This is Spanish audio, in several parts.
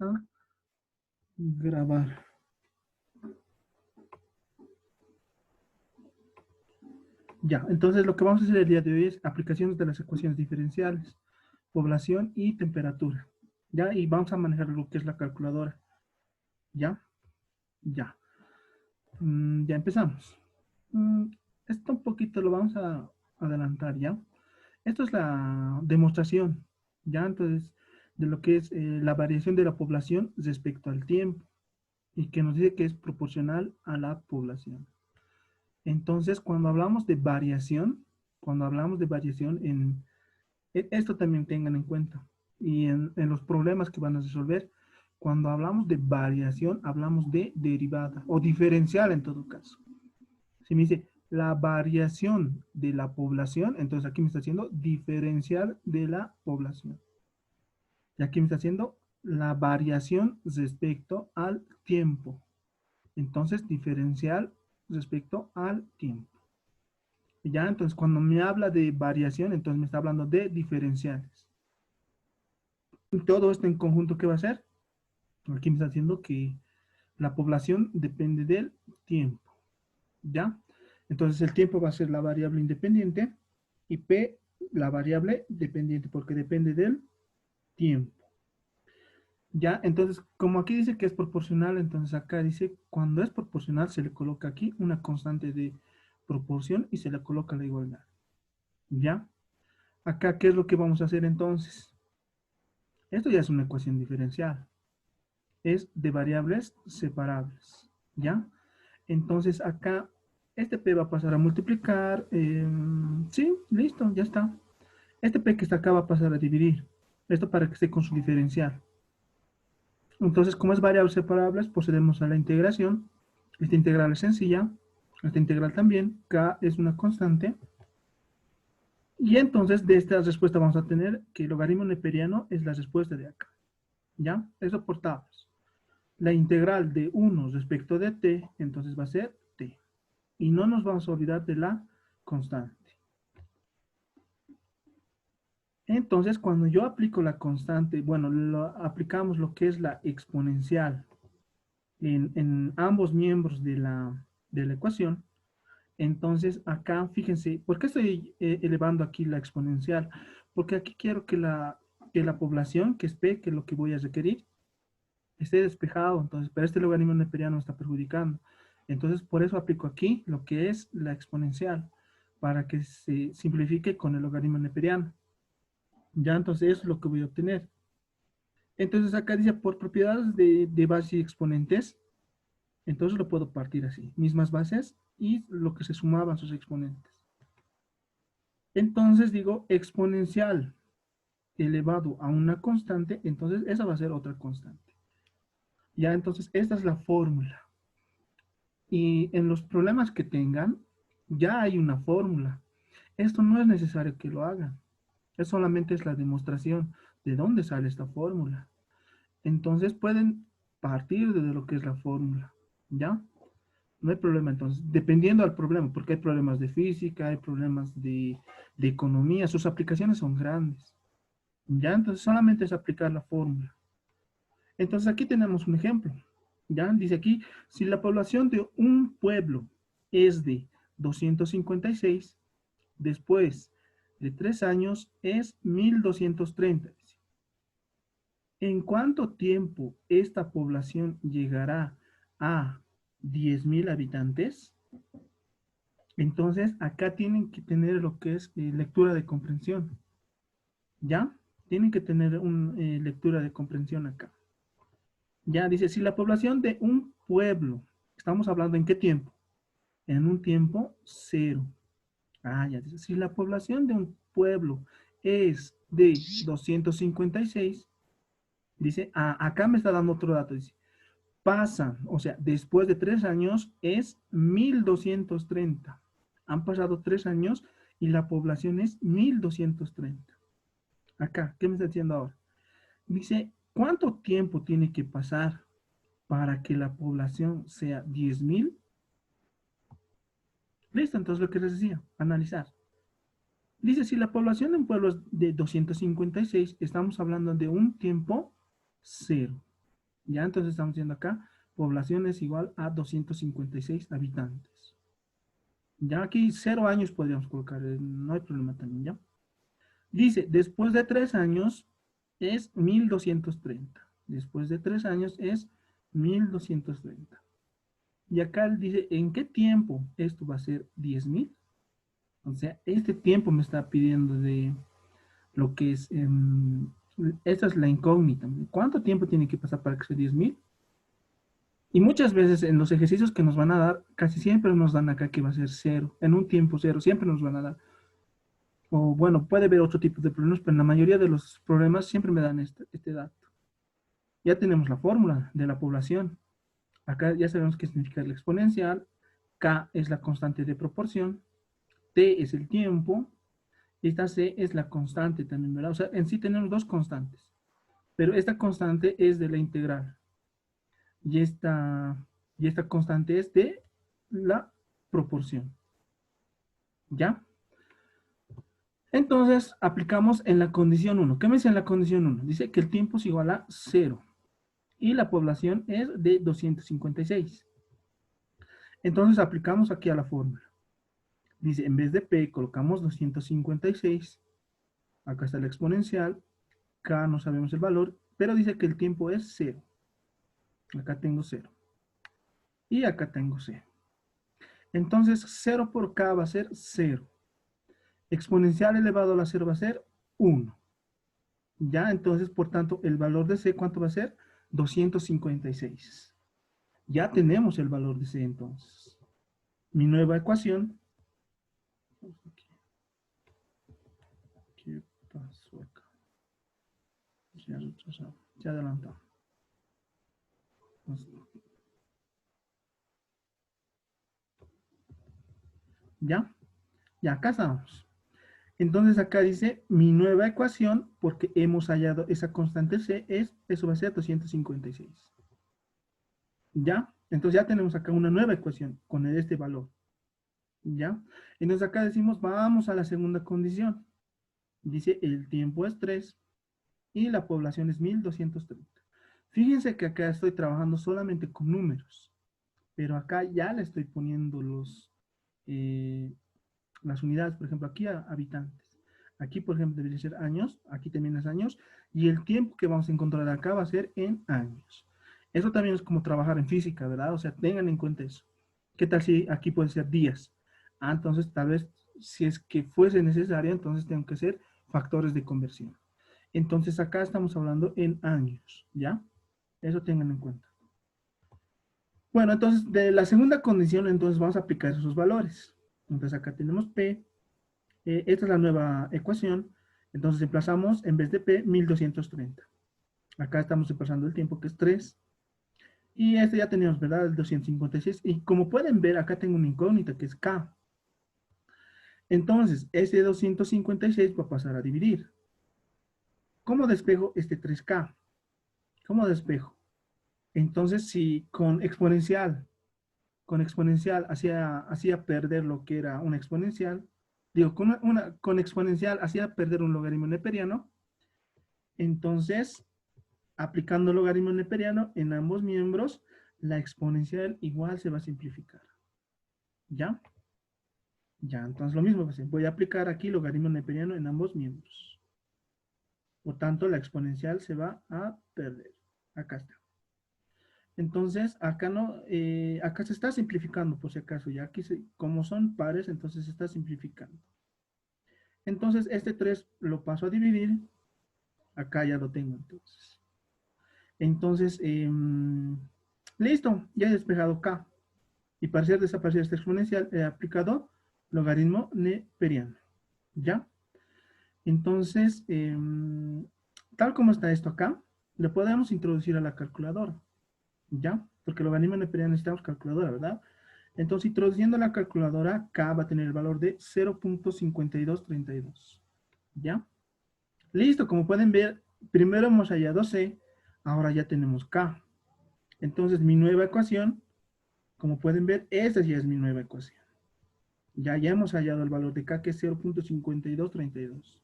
a grabar. Ya, entonces lo que vamos a hacer el día de hoy es aplicaciones de las ecuaciones diferenciales, población y temperatura. Ya, y vamos a manejar lo que es la calculadora. Ya, ya. Ya empezamos. Esto un poquito lo vamos a adelantar, ¿ya? Esto es la demostración, ¿ya? Entonces, de lo que es la variación de la población respecto al tiempo y que nos dice que es proporcional a la población. Entonces, cuando hablamos de variación, esto también tengan en cuenta. Y en los problemas que van a resolver, cuando hablamos de variación, hablamos de derivada o diferencial en todo caso. Si me dice la variación de la población, entonces aquí me está haciendo diferencial de la población. Y aquí me está haciendo la variación respecto al tiempo. Entonces, diferencial respecto al tiempo. Ya, entonces cuando me habla de variación, entonces me está hablando de diferenciales. Y todo esto en conjunto, ¿qué va a ser? Aquí me está diciendo que la población depende del tiempo. ¿Ya? Entonces el tiempo va a ser la variable independiente y P la variable dependiente porque depende del tiempo. ¿Ya? Entonces, como aquí dice que es proporcional, entonces acá dice cuando es proporcional se le coloca aquí una constante de proporción y se le coloca la igualdad. ¿Ya? Acá, ¿qué es lo que vamos a hacer entonces? Esto ya es una ecuación diferencial. Es de variables separables. ¿Ya? Entonces acá, este P va a pasar a multiplicar. Sí, listo, ya está. Este P que está acá va a pasar a dividir. Esto para que esté con su diferencial. Entonces, como es variables separables, procedemos a la integración. Esta integral es sencilla. Esta integral también. K es una constante. Y entonces de esta respuesta vamos a tener que el logaritmo neperiano es la respuesta de acá. ¿Ya? Eso por tablas. La integral de 1 respecto de t, entonces va a ser t. Y no nos vamos a olvidar de la constante. Entonces, cuando yo aplico la constante, bueno, aplicamos lo que es la exponencial en ambos miembros de la ecuación, entonces acá, fíjense, ¿por qué estoy elevando aquí la exponencial? Porque aquí quiero que la población, que es P, que es lo que voy a requerir, esté despejado, entonces, pero este logaritmo neperiano me está perjudicando. Entonces, por eso aplico aquí lo que es la exponencial, para que se simplifique con el logaritmo neperiano. Ya, entonces, eso es lo que voy a obtener. Entonces, acá dice por propiedades de bases y exponentes, entonces lo puedo partir así, mismas bases y lo que se sumaban sus exponentes. Entonces, digo exponencial elevado a una constante, entonces esa va a ser otra constante. Ya, entonces, esta es la fórmula. Y en los problemas que tengan, ya hay una fórmula. Esto no es necesario que lo hagan. Es solamente es la demostración de dónde sale esta fórmula. Entonces pueden partir de lo que es la fórmula. ¿Ya? No hay problema entonces, dependiendo del problema, porque hay problemas de física, hay problemas de economía, sus aplicaciones son grandes. ¿Ya? Entonces solamente es aplicar la fórmula. Entonces aquí tenemos un ejemplo. ¿Ya? Dice aquí, si la población de un pueblo es de 256, después de 3 años es 1230. ¿En cuánto tiempo esta población llegará a 10.000 habitantes? Entonces, acá tienen que tener lo que es lectura de comprensión. ¿Ya? Tienen que tener una lectura de comprensión acá. Ya dice, si la población de un pueblo, estamos hablando en qué tiempo? En un tiempo cero. Ya dice, si la población de un pueblo es de 256, dice, acá me está dando otro dato, dice, pasan, o sea, después de 3 años es 1230. Han pasado 3 años y la población es 1230. Acá, ¿qué me está diciendo ahora? Dice, ¿cuánto tiempo tiene que pasar para que la población sea 10.000? Listo, entonces lo que les decía, analizar. Dice, si la población en pueblos de 256, estamos hablando de un tiempo cero. Ya, entonces estamos viendo acá, población es igual a 256 habitantes. Ya aquí 0 años podríamos colocar, no hay problema también, ¿ya? Dice, después de 3 años es 1230. Después de 3 años es 1230. Y acá él dice, ¿en qué tiempo esto va a ser 10.000? O sea, este tiempo me está pidiendo de lo que es, esta es la incógnita. ¿Cuánto tiempo tiene que pasar para que sea 10.000? Y muchas veces en los ejercicios que nos van a dar, casi siempre nos dan acá que va a ser cero, en un tiempo cero, siempre nos van a dar. O bueno, puede haber otro tipo de problemas, pero en la mayoría de los problemas siempre me dan este dato. Ya tenemos la fórmula de la población. Acá ya sabemos qué significa la exponencial. K es la constante de proporción. T es el tiempo. Esta C es la constante también, ¿verdad? O sea, en sí tenemos dos constantes. Pero esta constante es de la integral. Y esta constante es de la proporción. ¿Ya? Entonces, aplicamos en la condición 1. ¿Qué me dice en la condición 1? Dice que el tiempo es igual a 0 y la población es de 256. Entonces, aplicamos aquí a la fórmula. Dice, en vez de P, colocamos 256. Acá está la exponencial. K no sabemos el valor, pero dice que el tiempo es 0. Acá tengo 0. Y acá tengo 0. Entonces, 0 por K va a ser 0. Exponencial elevado a la 0 va a ser 1. Ya, entonces, por tanto, el valor de C, ¿cuánto va a ser? 256. Ya tenemos el valor de C, entonces. Mi nueva ecuación. ¿Qué pasó acá? Ya adelantamos. ¿Ya? Ya, acá estamos. Entonces acá dice mi nueva ecuación, porque hemos hallado esa constante C, eso va a ser 256. ¿Ya? Entonces ya tenemos acá una nueva ecuación con este valor. ¿Ya? Entonces acá decimos, vamos a la segunda condición. Dice, el tiempo es 3 y la población es 1230. Fíjense que acá estoy trabajando solamente con números, pero acá ya le estoy poniendo las unidades, por ejemplo, aquí a habitantes. Aquí, por ejemplo, debería ser años, aquí también es años, y el tiempo que vamos a encontrar acá va a ser en años. Eso también es como trabajar en física, ¿verdad? O sea, tengan en cuenta eso. ¿Qué tal si aquí puede ser días? Ah, entonces tal vez si es que fuese necesario, entonces tengo que ser factores de conversión. Entonces acá estamos hablando en años, ¿ya? Eso tengan en cuenta. Bueno, entonces de la segunda condición, entonces vamos a aplicar esos valores. Entonces acá tenemos P, esta es la nueva ecuación. Entonces emplazamos en vez de P 1230. Acá estamos emplazando el tiempo que es 3. Y este ya teníamos, ¿verdad? El 256. Y como pueden ver, acá tengo una incógnita que es K. Entonces, este 256 va a pasar a dividir. ¿Cómo despejo este 3K? ¿Cómo despejo? Entonces, si con exponencial hacía perder lo que era una exponencial, digo, con exponencial hacía perder un logaritmo neperiano, entonces, aplicando logaritmo neperiano en ambos miembros, la exponencial igual se va a simplificar. ¿Ya? Ya, entonces lo mismo, voy a aplicar aquí logaritmo neperiano en ambos miembros. Por tanto, la exponencial se va a perder. Acá está. Entonces, acá no, acá se está simplificando por si acaso, ya aquí como son pares, entonces se está simplificando. Entonces, este 3 lo paso a dividir, acá ya lo tengo entonces. Entonces, listo, ya he despejado K. Y para hacer desaparecer esta exponencial he aplicado logaritmo neperiano. ¿Ya? Entonces, tal como está esto acá, lo podemos introducir a la calculadora. ¿Ya? Porque logaritmo neperiano necesitamos calculadora, ¿verdad? Entonces, introduciendo la calculadora, K va a tener el valor de 0.5232. ¿Ya? Listo, como pueden ver, primero hemos hallado C, ahora ya tenemos K. Entonces, mi nueva ecuación, como pueden ver, esta ya es mi nueva ecuación. Ya hemos hallado el valor de K, que es 0.5232.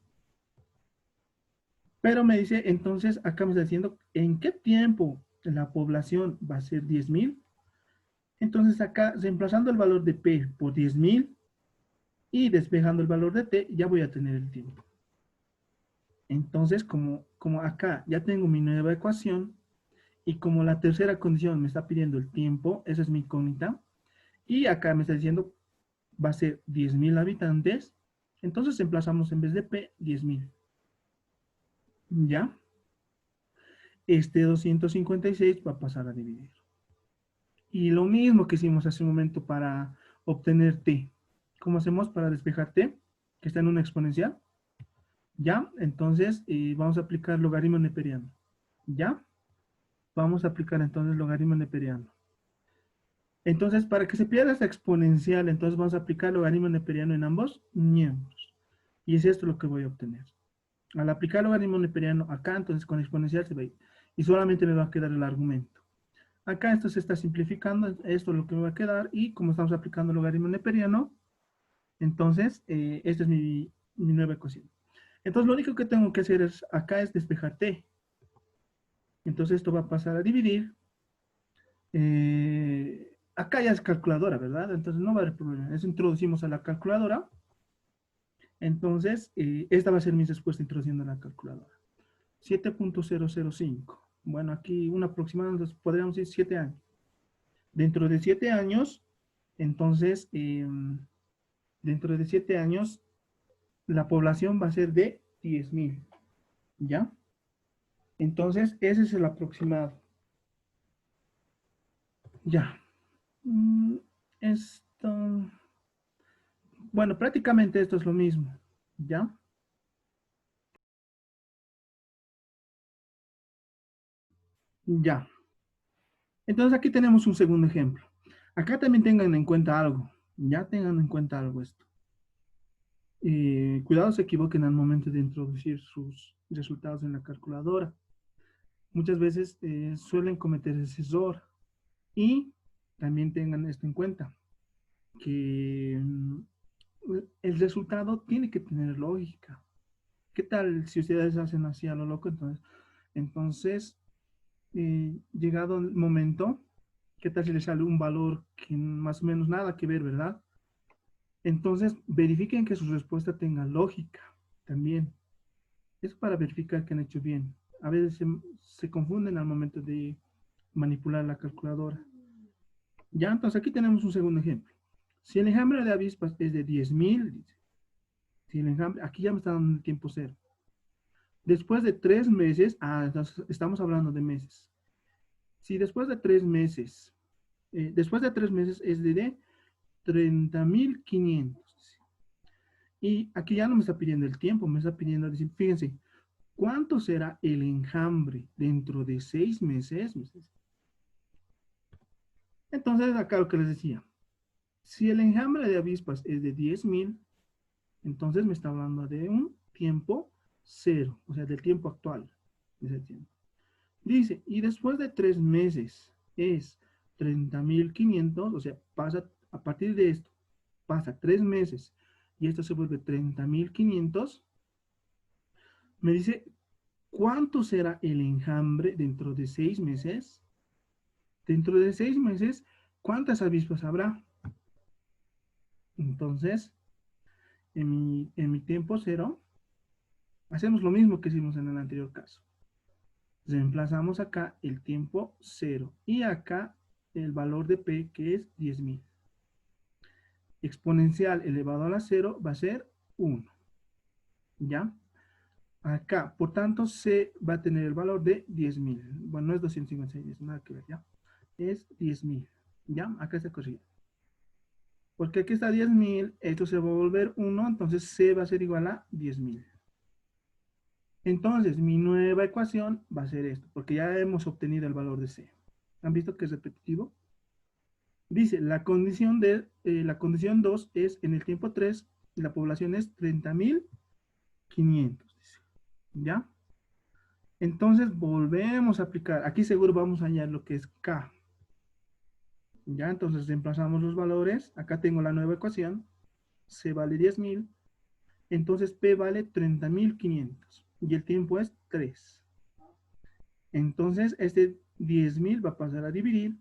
Pero me dice, entonces, acá me está diciendo, ¿en qué tiempo la población va a ser 10.000. Entonces acá, reemplazando el valor de P por 10.000 y despejando el valor de T, ya voy a tener el tiempo. Entonces, como acá ya tengo mi nueva ecuación, y como la tercera condición me está pidiendo el tiempo, esa es mi incógnita, y acá me está diciendo va a ser 10.000 habitantes, entonces emplazamos en vez de P 10.000. ¿Ya? Este 256 va a pasar a dividir. Y lo mismo que hicimos hace un momento para obtener T. ¿Cómo hacemos para despejar T? Que está en una exponencial. ¿Ya? Entonces vamos a aplicar logaritmo neperiano. ¿Ya? Vamos a aplicar entonces logaritmo neperiano. Entonces, para que se pierda esta exponencial, entonces vamos a aplicar logaritmo neperiano en ambos miembros. Y es esto lo que voy a obtener. Al aplicar logaritmo neperiano acá, entonces con exponencial se va a ir. Y solamente me va a quedar el argumento. Acá esto se está simplificando, esto es lo que me va a quedar. Y como estamos aplicando logaritmo neperiano, entonces esta es mi nueva ecuación. Entonces lo único que tengo que hacer acá es despejar t. Entonces esto va a pasar a dividir. Acá ya es calculadora, ¿verdad? Entonces no va a haber problema. Eso introducimos a la calculadora. Entonces, esta va a ser mi respuesta introduciendo a la calculadora. 7.005. Bueno, aquí un aproximado, entonces podríamos decir 7 años. Dentro de 7 años, entonces, dentro de 7 años, la población va a ser de 10.000. ¿Ya? Entonces, ese es el aproximado. Ya. Esto. Bueno, prácticamente esto es lo mismo. ¿Ya? Ya. Entonces aquí tenemos un segundo ejemplo. Acá también tengan en cuenta algo. Ya tengan en cuenta algo esto. Cuidado se equivoquen al momento de introducir sus resultados en la calculadora. Muchas veces suelen cometer ese error. Y también tengan esto en cuenta, que el resultado tiene que tener lógica. ¿Qué tal si ustedes hacen así a lo loco? Entonces llegado el momento, ¿qué tal si les sale un valor que más o menos nada que ver, ¿verdad? Entonces, verifiquen que su respuesta tenga lógica también. Es para verificar que han hecho bien. A veces se confunden al momento de manipular la calculadora. Ya, entonces aquí tenemos un segundo ejemplo. Si el enjambre de avispas es de 10.000, si el enjambre, aquí ya me está dando el tiempo cero. Después de 3 meses, entonces estamos hablando de meses. Si después de 3 meses, es de 30.500. Y aquí ya no me está pidiendo el tiempo, me está pidiendo decir, fíjense, ¿cuánto será el enjambre dentro de 6 meses? Entonces, acá lo que les decía, si el enjambre de avispas es de 10.000, entonces me está hablando de un tiempo cero, o sea, del tiempo actual. Ese tiempo. Dice, y después de 3 meses es 30.500, o sea, pasa a partir de esto, pasa 3 meses y esto se vuelve 30.500. Me dice, ¿cuánto será el enjambre dentro de 6 meses? Dentro de 6 meses, ¿cuántas avispas habrá? Entonces, en mi tiempo cero, hacemos lo mismo que hicimos en el anterior caso. Reemplazamos acá el tiempo cero y acá el valor de P, que es 10.000. Exponencial elevado a la cero va a ser 1. ¿Ya? Acá, por tanto, C va a tener el valor de 10.000. Bueno, no es 256, nada que ver, ¿ya? Es 10.000. ¿Ya? Acá está corrigido. Porque aquí está 10.000, esto se va a volver 1, entonces C va a ser igual a 10.000. Entonces, mi nueva ecuación va a ser esto, porque ya hemos obtenido el valor de C. ¿Han visto que es repetitivo? Dice, la condición 2 es en el tiempo 3, y la población es 30.500. ¿Ya? Entonces, volvemos a aplicar. Aquí seguro vamos a hallar lo que es K. ¿Ya? Entonces, reemplazamos los valores. Acá tengo la nueva ecuación. C vale 10.000. Entonces, P vale 30.500. Y el tiempo es 3. Entonces, este 10.000 va a pasar a dividir.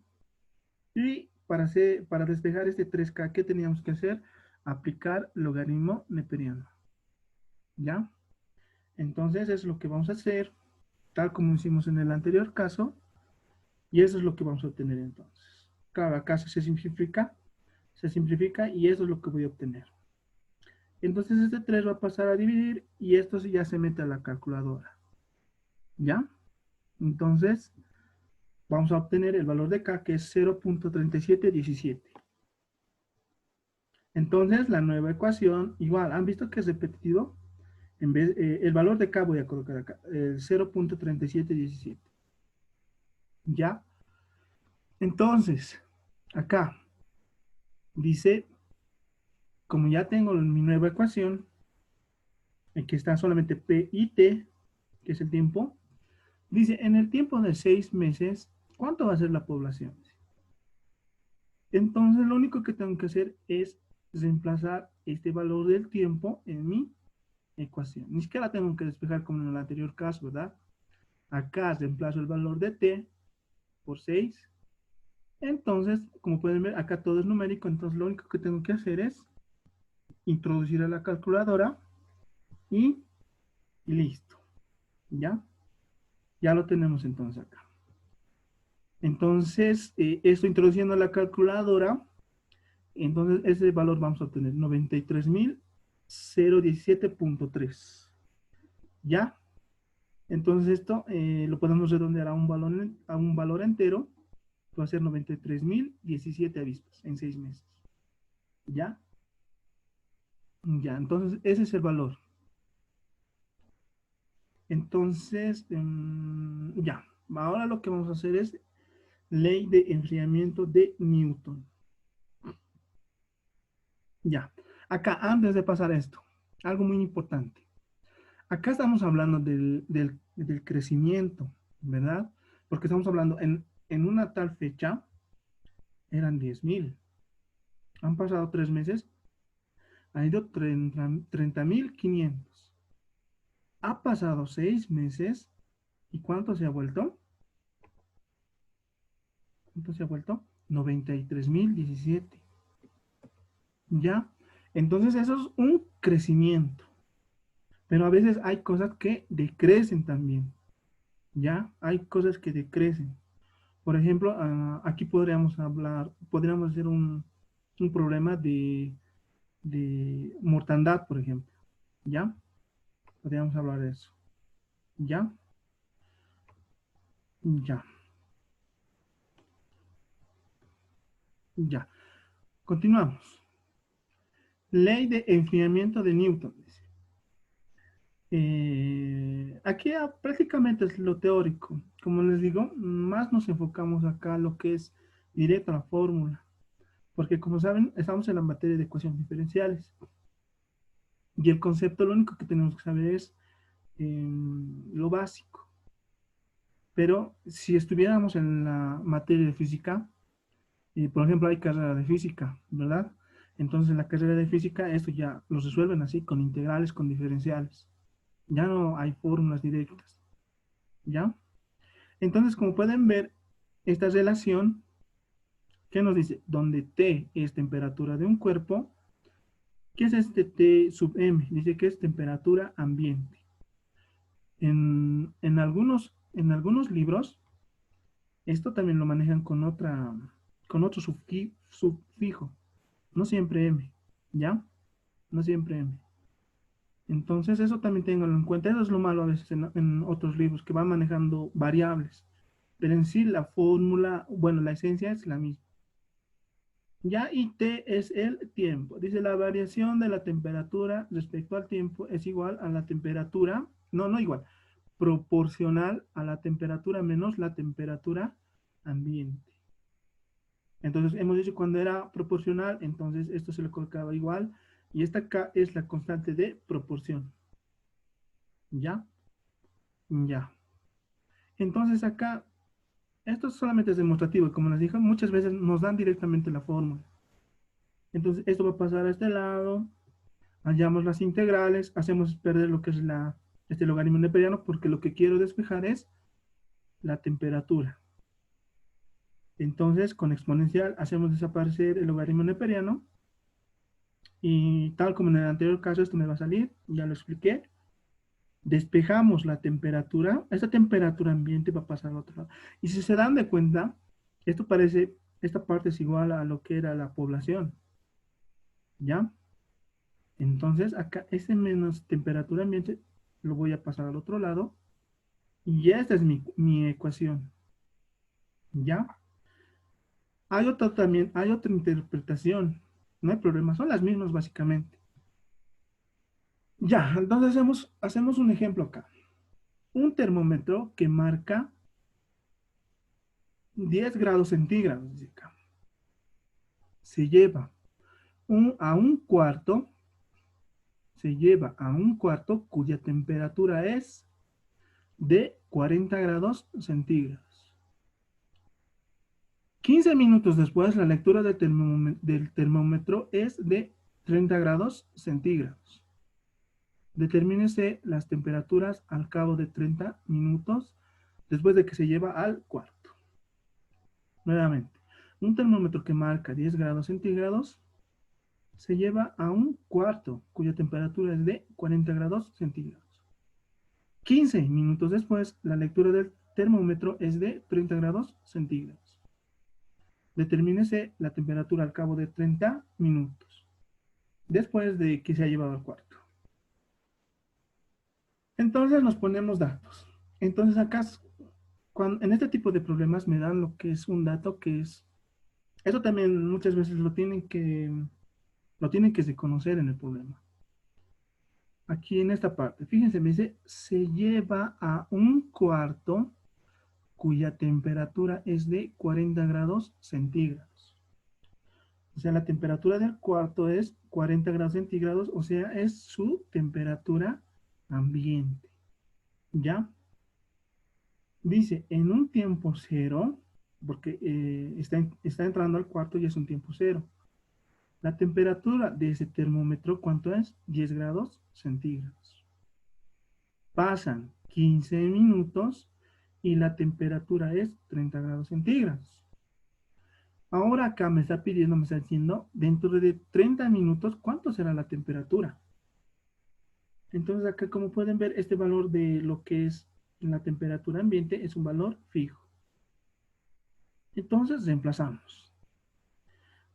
Y para despejar este 3K, ¿qué teníamos que hacer? Aplicar logaritmo neperiano. ¿Ya? Entonces es lo que vamos a hacer, tal como hicimos en el anterior caso, y eso es lo que vamos a obtener entonces. Cada caso se simplifica y eso es lo que voy a obtener. Entonces este 3 va a pasar a dividir y esto ya se mete a la calculadora. ¿Ya? Entonces vamos a obtener el valor de K, que es 0.3717. Entonces la nueva ecuación, igual, ¿han visto que es repetitivo? El valor de K voy a colocar acá, 0.3717. ¿Ya? Entonces, acá dice, como ya tengo mi nueva ecuación, aquí está solamente P y T, que es el tiempo, dice, en el tiempo de 6 meses, ¿cuánto va a ser la población? Entonces, lo único que tengo que hacer es reemplazar este valor del tiempo en mi ecuación. Ni siquiera tengo que despejar como en el anterior caso, ¿verdad? Acá reemplazo el valor de T por 6. Entonces, como pueden ver, acá todo es numérico, entonces lo único que tengo que hacer es introducir a la calculadora y listo. ¿Ya? Ya lo tenemos entonces acá. Entonces, esto introduciendo a la calculadora, entonces ese valor vamos a obtener 93.017.3. ¿Ya? Entonces esto lo podemos redondear a un valor entero, va a ser 93.017 avispas en 6 meses. ¿Ya? Ya, entonces ese es el valor. Entonces, ya, ahora lo que vamos a hacer es ley de enfriamiento de Newton. Ya, acá antes de pasar a esto, algo muy importante. Acá estamos hablando del crecimiento, ¿verdad? Porque estamos hablando en una tal fecha, eran 10.000. Han pasado 3 meses, ha ido 30.500. Ha pasado 6 meses, ¿y cuánto se ha vuelto? ¿Cuánto se ha vuelto? 93.017. ¿Ya? Entonces eso es un crecimiento. Pero a veces hay cosas que decrecen también. ¿Ya? Hay cosas que decrecen. Por ejemplo, aquí podríamos hacer un problema de mortandad, por ejemplo. ¿Ya? Podríamos hablar de eso. ¿Ya? Ya. Ya. Continuamos. Ley de enfriamiento de Newton. Aquí prácticamente es lo teórico. Como les digo, más nos enfocamos acá a lo que es directo a la fórmula. Porque como saben, estamos en la materia de ecuaciones diferenciales. Y el concepto, lo único que tenemos que saber es lo básico. Pero si estuviéramos en la materia de física, por ejemplo, hay carrera de física, ¿verdad? Entonces, en la carrera de física, esto ya lo resuelven así, con integrales, con diferenciales. Ya no hay fórmulas directas, ¿ya? Entonces, como pueden ver, esta relación, ¿qué nos dice? Donde T es temperatura de un cuerpo, ¿qué es este T sub M? Dice que es temperatura ambiente. En algunos libros, esto también lo manejan con otro subfijo. No siempre M, ¿ya? No siempre M. Entonces, eso también ténganlo en cuenta. Eso es lo malo a veces en otros libros, que van manejando variables. Pero en sí, la fórmula, bueno, la esencia es la misma. Ya, y T es el tiempo. Dice, la variación de la temperatura respecto al tiempo es igual a la temperatura, no igual, proporcional a la temperatura menos la temperatura ambiente. Entonces, hemos dicho cuando era proporcional, entonces esto se le colocaba igual, y esta acá es la constante de proporción. ¿Ya? Ya. Entonces acá, esto solamente es demostrativo, y como les dije, muchas veces nos dan directamente la fórmula. Entonces, esto va a pasar a este lado, hallamos las integrales, hacemos perder lo que es este logaritmo neperiano, porque lo que quiero despejar es la temperatura. Entonces, con exponencial hacemos desaparecer el logaritmo neperiano. Y tal como en el anterior caso, esto me va a salir, ya lo expliqué. Despejamos la temperatura, esta temperatura ambiente va a pasar al otro lado. Y si se dan de cuenta, esto parece, esta parte es igual a lo que era la población, ¿ya? Entonces, acá, este menos temperatura ambiente lo voy a pasar al otro lado. Y esta es mi ecuación, ¿ya? Hay otra interpretación, no hay problema, son las mismas básicamente. Ya, entonces hacemos un ejemplo acá. Un termómetro que marca 10 grados centígrados, dice acá. Se lleva a un cuarto, se lleva a un cuarto cuya temperatura es de 40 grados centígrados. 15 minutos después, la lectura del termómetro es de 30 grados centígrados. Determínese las temperaturas al cabo de 30 minutos después de que se lleva al cuarto. Nuevamente, un termómetro que marca 10 grados centígrados se lleva a un cuarto cuya temperatura es de 40 grados centígrados. 15 minutos después, la lectura del termómetro es de 30 grados centígrados. Determínese la temperatura al cabo de 30 minutos después de que se ha llevado al cuarto. Entonces nos ponemos datos. Entonces acá, en este tipo de problemas me dan lo que es un dato que es, eso también muchas veces lo tienen que conocer en el problema. Aquí en esta parte, fíjense, me dice, se lleva a un cuarto cuya temperatura es de 40 grados centígrados. O sea, la temperatura del cuarto es 40 grados centígrados, o sea, es su temperatura ambiente. ¿Ya? Dice, en un tiempo cero, porque está entrando al cuarto y es un tiempo cero. La temperatura de ese termómetro, ¿cuánto es? 10 grados centígrados. Pasan 15 minutos y la temperatura es 30 grados centígrados. Ahora acá me está pidiendo, me está diciendo, dentro de 30 minutos, ¿cuánto será la temperatura? Entonces acá, como pueden ver, este valor de lo que es la temperatura ambiente es un valor fijo. Entonces reemplazamos.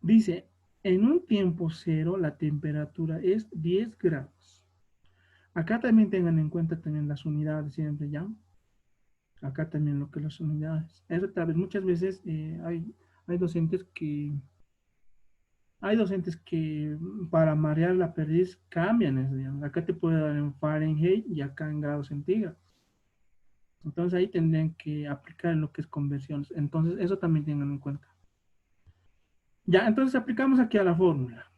Dice, en un tiempo cero la temperatura es 10 grados. Acá también tengan en cuenta también las unidades siempre, ¿ya? Acá también lo que las unidades. Eso tal vez muchas veces hay docentes que para marear la perdiz cambian eso, digamos. Acá te puede dar en Fahrenheit y acá en grados centígrados. Entonces ahí tendrían que aplicar lo que es conversiones. Entonces eso también tengan en cuenta. Ya, entonces aplicamos aquí a la fórmula.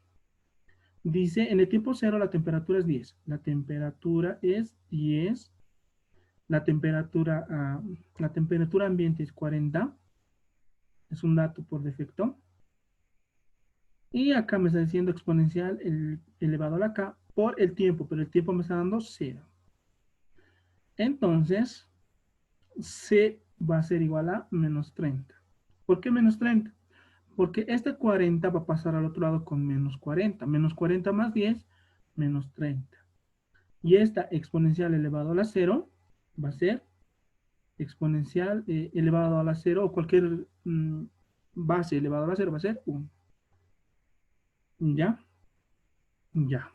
Dice, en el tiempo cero la temperatura es 10. La temperatura es 10. La temperatura ambiente es 40. Es un dato por defecto. Y acá me está diciendo exponencial elevado a la k por el tiempo, pero el tiempo me está dando 0. Entonces, C va a ser igual a menos 30. ¿Por qué menos 30? Porque este 40 va a pasar al otro lado con menos 40. Menos 40 más 10, menos 30. Y esta exponencial elevado a la 0 va a ser exponencial elevado a la 0 o cualquier base elevado a la 0 va a ser 1. ¿Ya? Ya.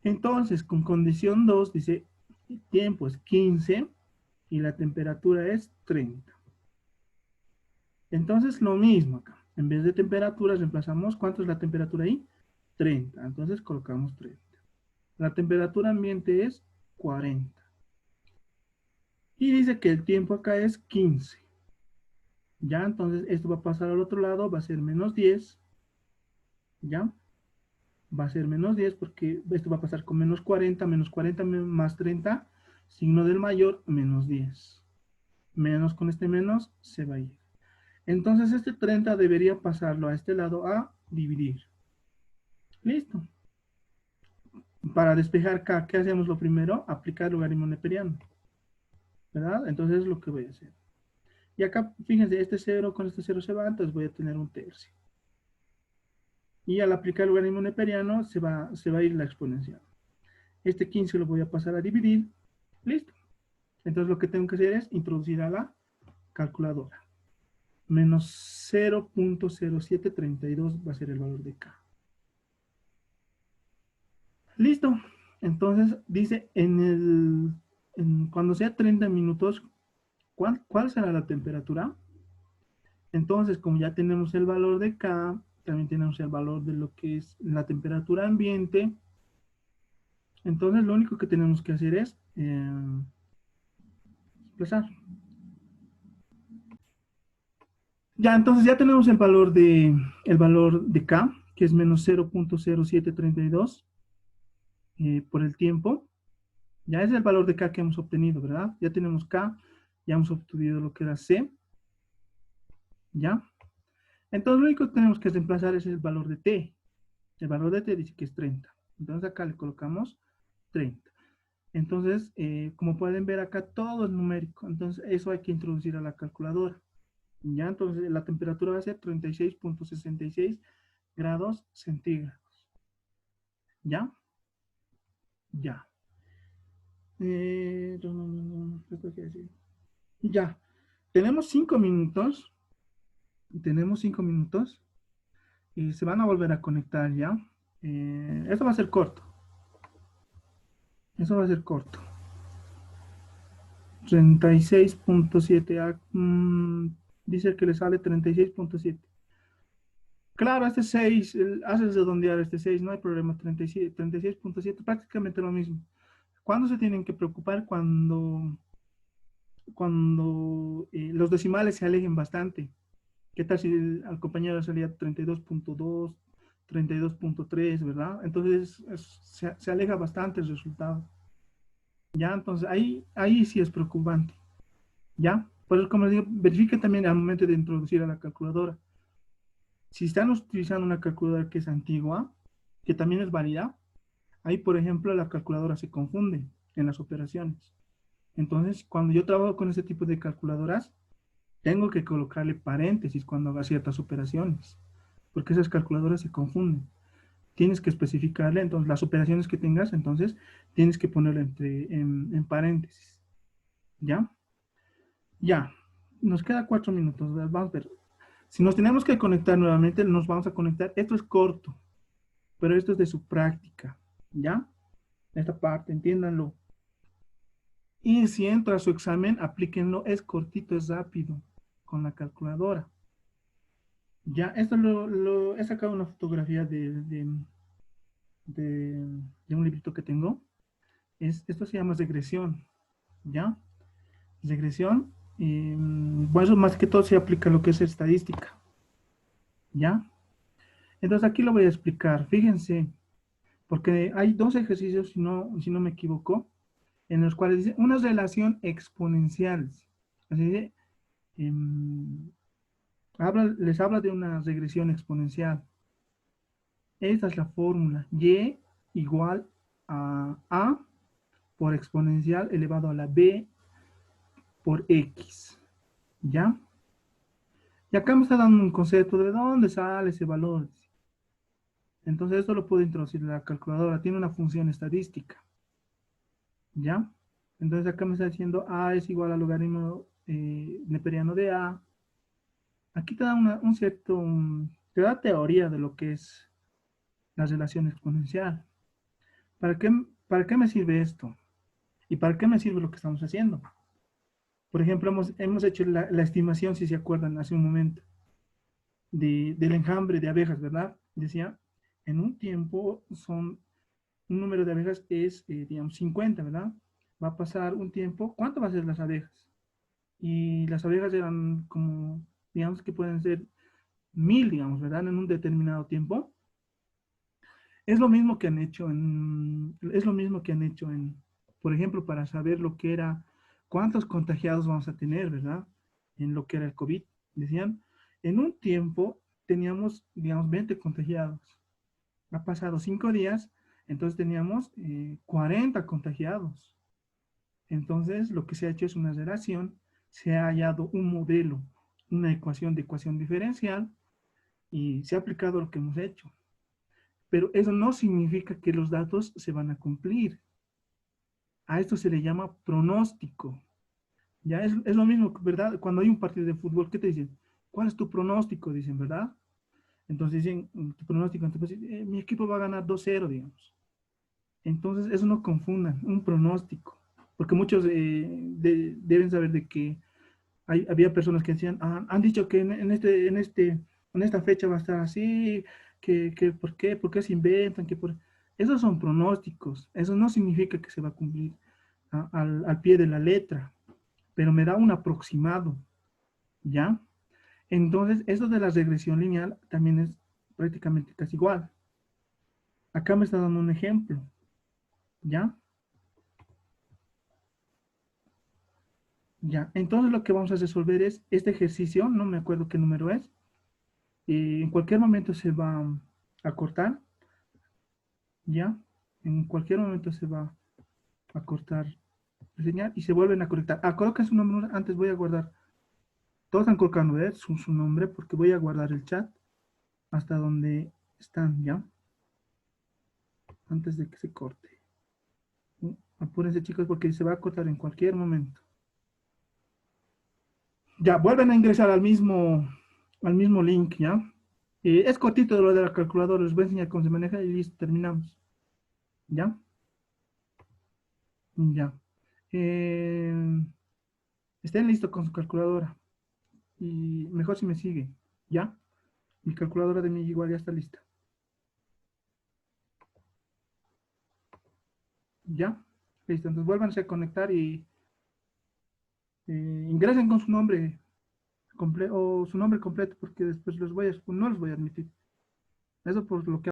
Entonces, con condición 2 dice, el tiempo es 15 y la temperatura es 30. Entonces, lo mismo acá. En vez de temperaturas, reemplazamos, ¿cuánto es la temperatura ahí? 30. Entonces, colocamos 30. La temperatura ambiente es 40. Y dice que el tiempo acá es 15. ¿Ya? Entonces, esto va a pasar al otro lado, va a ser menos 10. ¿Ya? Va a ser menos 10 porque esto va a pasar con menos 40 más 30, signo del mayor, menos 10. Menos con este menos se va a ir. Entonces este 30 debería pasarlo a este lado a dividir. Listo. Para despejar K, ¿qué hacemos lo primero? Aplicar logaritmo neperiano. ¿Verdad? Entonces es lo que voy a hacer. Y acá, fíjense, este 0 con este 0 se va, entonces voy a tener un tercio. Y al aplicar el logaritmo neperiano se va a ir la exponencial. Este 15 lo voy a pasar a dividir. Listo. Entonces lo que tengo que hacer es introducir a la calculadora. Menos 0.0732 va a ser el valor de K. Listo. Entonces dice cuando sea 30 minutos, ¿cuál será la temperatura? Entonces, como ya tenemos el valor de K, también tenemos el valor de lo que es la temperatura ambiente. Entonces, lo único que tenemos que hacer es desplazar. Ya, entonces ya tenemos el valor de K, que es menos 0.0732 por el tiempo. Ya es el valor de K que hemos obtenido, ¿verdad? Ya tenemos K, ya hemos obtenido lo que era C. ¿Ya? Entonces, lo único que tenemos que reemplazar es el valor de T. El valor de T dice que es 30. Entonces, acá le colocamos 30. Entonces, como pueden ver acá, todo es numérico. Entonces, eso hay que introducir a la calculadora. ¿Ya? Entonces, la temperatura va a ser 36.66 grados centígrados. ¿Ya? Ya. ¿Esto qué decir? Ya. Tenemos 5 minutos. Tenemos 5 minutos. Y se van a volver a conectar ya. Eso va a ser corto. Eso va a ser corto. 36.7. Dice que le sale 36.7. Claro, este 6, haces redondear este 6, no hay problema. 36.7, prácticamente lo mismo. ¿Cuándo se tienen que preocupar? Cuando los decimales se alejen bastante. ¿Qué tal si al compañero salía 32.2, 32.3, ¿verdad? Entonces se aleja bastante el resultado. ¿Ya? Entonces ahí sí es preocupante. ¿Ya? Por eso, como les digo, verifique también al momento de introducir a la calculadora. Si están utilizando una calculadora que es antigua, que también es válida, ahí, por ejemplo, la calculadora se confunde en las operaciones. Entonces, cuando yo trabajo con ese tipo de calculadoras, tengo que colocarle paréntesis cuando haga ciertas operaciones, porque esas calculadoras se confunden. Tienes que especificarle, entonces, las operaciones que tengas, entonces, tienes que ponerle en paréntesis. ¿Ya? Ya. Nos queda 4 minutos. Vamos a ver. Si nos tenemos que conectar nuevamente, nos vamos a conectar. Esto es corto, pero esto es de su práctica. ¿Ya? Esta parte, entiéndanlo. Y si entra a su examen, aplíquenlo. Es cortito, es rápido, con la calculadora. Ya, esto he sacado una fotografía de un librito que tengo. Esto se llama regresión. ¿Ya? Regresión. Bueno, eso más que todo se aplica a lo que es estadística. ¿Ya? Entonces aquí lo voy a explicar. Fíjense, porque hay dos ejercicios, si no me equivoco, en los cuales dice una relación exponencial. Así de, les habla de una regresión exponencial. Esta es la fórmula. Y igual a A por exponencial elevado a la B por X. ¿Ya? Y acá me está dando un concepto de dónde sale ese valor. Entonces esto lo puedo introducir en la calculadora. Tiene una función estadística. ¿Ya? Entonces acá me está diciendo A es igual al logaritmo neperiano de A. Aquí te da te da teoría de lo que es la relación exponencial. ¿Para qué, para qué me sirve esto? ¿Y para qué me sirve lo que estamos haciendo? Por ejemplo, hemos hecho la estimación, si se acuerdan, hace un momento, del enjambre de abejas, ¿verdad? Decía, en un tiempo un número de abejas es, digamos, 50, ¿verdad? Va a pasar un tiempo, ¿cuánto va a ser las abejas? Y las abejas eran como, digamos que pueden ser 1000, digamos, ¿verdad? En un determinado tiempo. Es lo mismo que han hecho por ejemplo, para saber lo que era, cuántos contagiados vamos a tener, ¿verdad? En lo que era el COVID. Decían, en un tiempo teníamos, digamos, 20 contagiados. Ha pasado 5 días, entonces teníamos 40 contagiados. Entonces, lo que se ha hecho es una relación se ha hallado un modelo, una ecuación de ecuación diferencial y se ha aplicado lo que hemos hecho. Pero eso no significa que los datos se van a cumplir. A esto se le llama pronóstico. Ya es lo mismo, ¿verdad? Cuando hay un partido de fútbol, ¿qué te dicen? ¿Cuál es tu pronóstico? Dicen, ¿verdad? Entonces dicen, tu pronóstico, entonces, mi equipo va a ganar 2-0, digamos. Entonces, eso no confundan, un pronóstico. Porque muchos deben saber de que había personas que decían, han dicho que en esta fecha va a estar así, ¿por qué? ¿Por qué se inventan? Esos son pronósticos, eso no significa que se va a cumplir al pie de la letra, pero me da un aproximado, ¿ya? Entonces, eso de la regresión lineal también es prácticamente casi igual. Acá me está dando un ejemplo, ¿ya? Ya, entonces lo que vamos a resolver es este ejercicio, no me acuerdo qué número es, en cualquier momento se va a cortar, ¿ya? En cualquier momento se va a cortar la señal y se vuelven a conectar. Coloca su nombre, antes voy a guardar, todos están colocando su nombre porque voy a guardar el chat hasta donde están, ¿ya? Antes de que se corte. Apúrense chicos porque se va a cortar en cualquier momento. Ya, vuelven a ingresar al mismo link, ¿ya? Es cortito lo de la calculadora, les voy a enseñar cómo se maneja y listo, terminamos. ¿Ya? Ya. Eh, Estén listos con su calculadora y mejor si me sigue. ¿Ya? Mi calculadora de mi igual ya está lista. ¿Ya? Listo, entonces vuélvanse a conectar y ingresen con su nombre completo o su nombre completo porque después no los voy a admitir. Eso por lo que